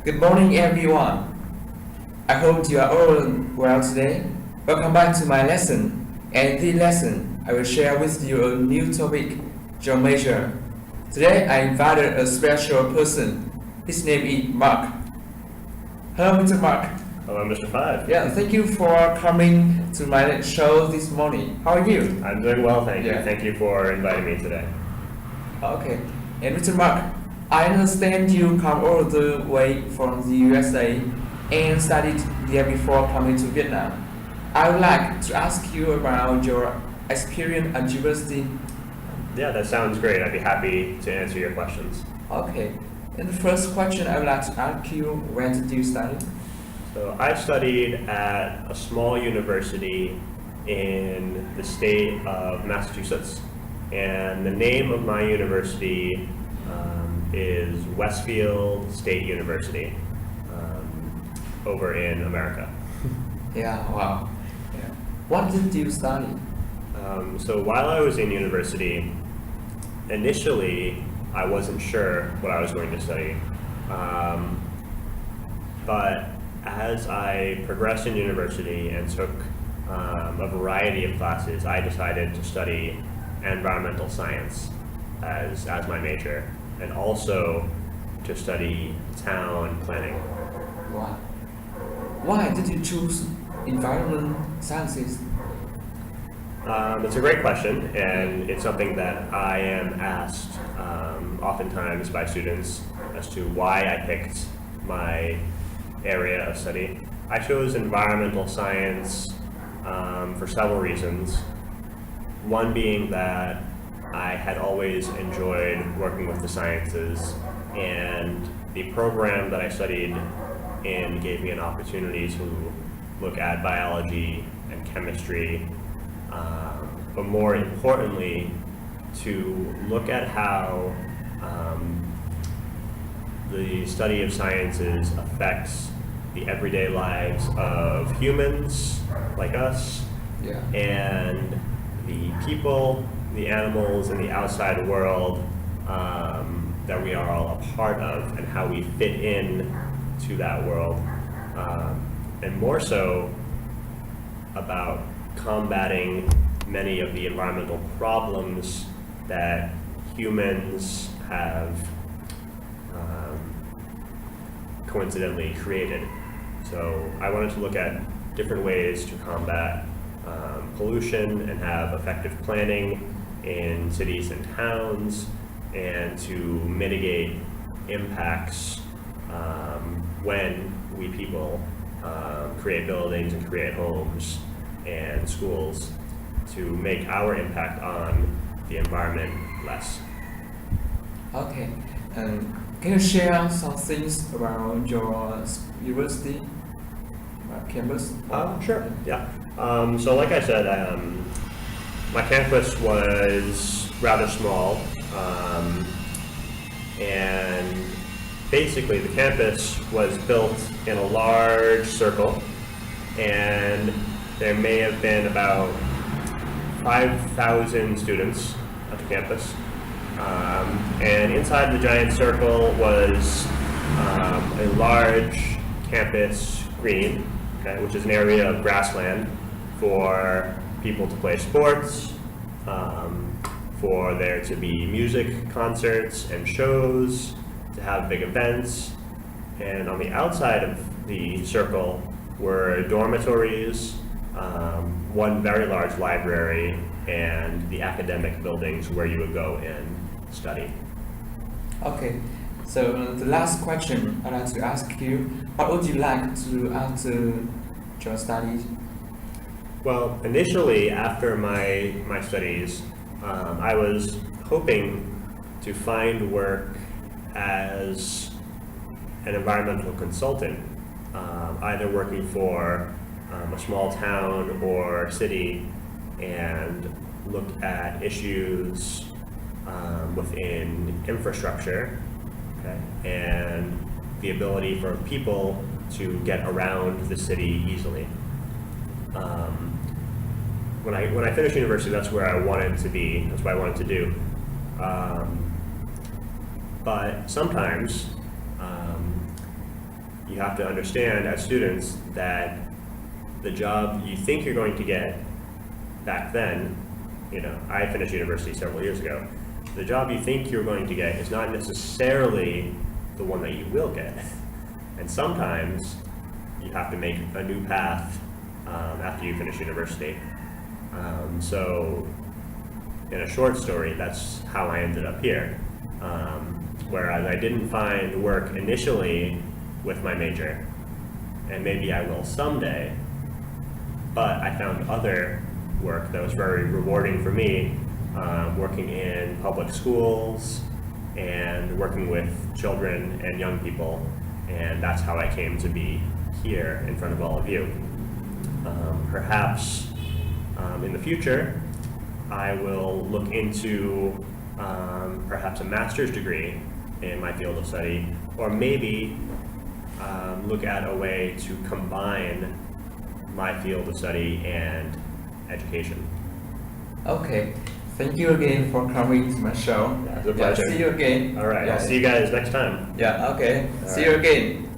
Good morning, everyone. I hope you are all well today. Welcome back to my lesson. And this lesson, I will share with you a new topic, geometry. Today, I invited a special person. His name is Mark. Hello, Mr. Mark. Hello, Mr. Five. Yeah, thank you for coming to my show this morning. How are you? I'm doing well, thank you. Yeah. Thank you for inviting me today. Okay. And Mr. Mark, I understand you come all the way from the USA and studied there before coming to Vietnam. I would like to ask you about your experience at university. Yeah, that sounds great. I'd be happy to answer your questions. Okay. And the first question I would like to ask you, where did you study? So I studied at a small university in the state of Massachusetts, and the name of my university is Westfield State University over in America. Yeah, wow. Yeah. What did you study? So while I was in university, initially I wasn't sure what I was going to study, but as I progressed in university and took a variety of classes, I decided to study environmental science as my major, and also to study town planning. Why? Why did you choose environment sciences? It's a great question, and it's something that I am asked oftentimes by students as to why I picked my area of study. I chose environmental science for several reasons. One being that I had always enjoyed working with the sciences, and the program that I studied in gave me an opportunity to look at biology and chemistry, but more importantly, to look at how the study of sciences affects the everyday lives of humans like us, Yeah. and the people, the animals, and the outside world that we are all a part of, and how we fit in to that world, and more so about combating many of the environmental problems that humans have coincidentally created. So I wanted to look at different ways to combat pollution and have effective planning in cities and towns, and to mitigate impacts when we people create buildings and create homes and schools, to make our impact on the environment less. Okay. Can you share some things around your university campus? Sure. Yeah. So like I said, my campus was rather small, and basically the campus was built in a large circle, and there may have been about 5,000 students at the campus. And inside the giant circle was a large campus green, okay, which is an area of grassland for people to play sports, for there to be music concerts and shows, to have big events. And on the outside of the circle were dormitories, one very large library, and the academic buildings where you would go and study. Okay. So the last question I'd like to ask you, what would you like to add to your studies? Well, initially after my studies, I was hoping to find work as an environmental consultant, either working for a small town or city, and look at issues within infrastructure, okay, and the ability for people to get around the city easily. When I finished university, that's where I wanted to be. That's what I wanted to do. But sometimes you have to understand as students that the job you think you're going to get back then, you know, I finished university several years ago, the job you think you're going to get is not necessarily the one that you will get. And sometimes you have to make a new path after you finish university. So in a short story, that's how I ended up here. Whereas I didn't find work initially with my major, and maybe I will someday, but I found other work that was very rewarding for me, working in public schools and working with children and young people, and that's how I came to be here in front of all of you. Perhaps in the future, I will look into perhaps a master's degree in my field of study, or maybe look at a way to combine my field of study and education. Okay, thank you again for coming to my show. Yeah, it's a pleasure. See you again. All right, Yeah. I'll see you guys next time. Yeah, okay. All See you right. again.